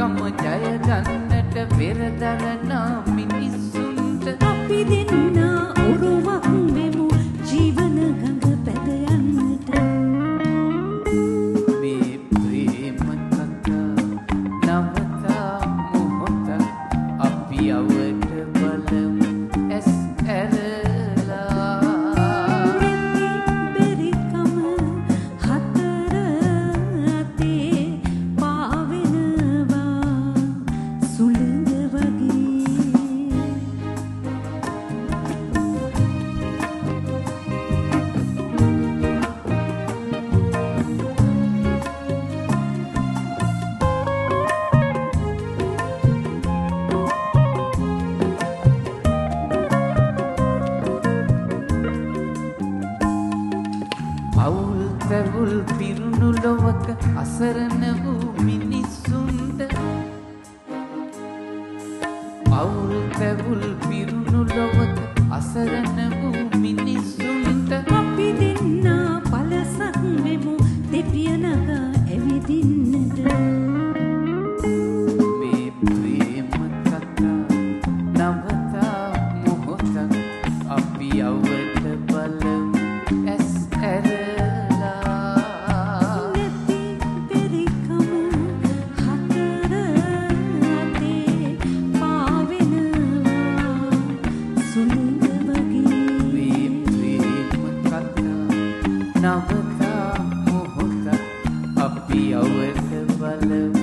පෙරකම ජය ගන්නට පෙරදරනා මිනිසුන්ට අපි දෙන්නා ඔරුවක් වෙමු ජීවන ගඟ පැද යන්නට. මේ ප්‍රේම කතා නවතා මොහොත අපි අවට බලමු ඇස් ඇරලා. බැරිකම හතර අතේ පාවෙනවා සුළඟ වගේ. අවුල් තැවුල් පිරුණු ලොවක අසරණ වූ මිනිසුන්ට අවුල් තැවුල් පිරුණු ලොවක අසරණ වූ මිනිසුන්ට අපි දෙන්නා පලසක් වෙමු දෙපිය නගා ඇවිදින්නට. මේ ප්‍රේම කතා නවතා මොහොතක් අපි අවට බලමු ඇස් ඇරලා. නැති බැරිකම හතර අතේ පාවෙනවා සුළඟ වගේ. මේ ප්‍රේම කතා නවතා මොහොතක් අපි අවට බලමු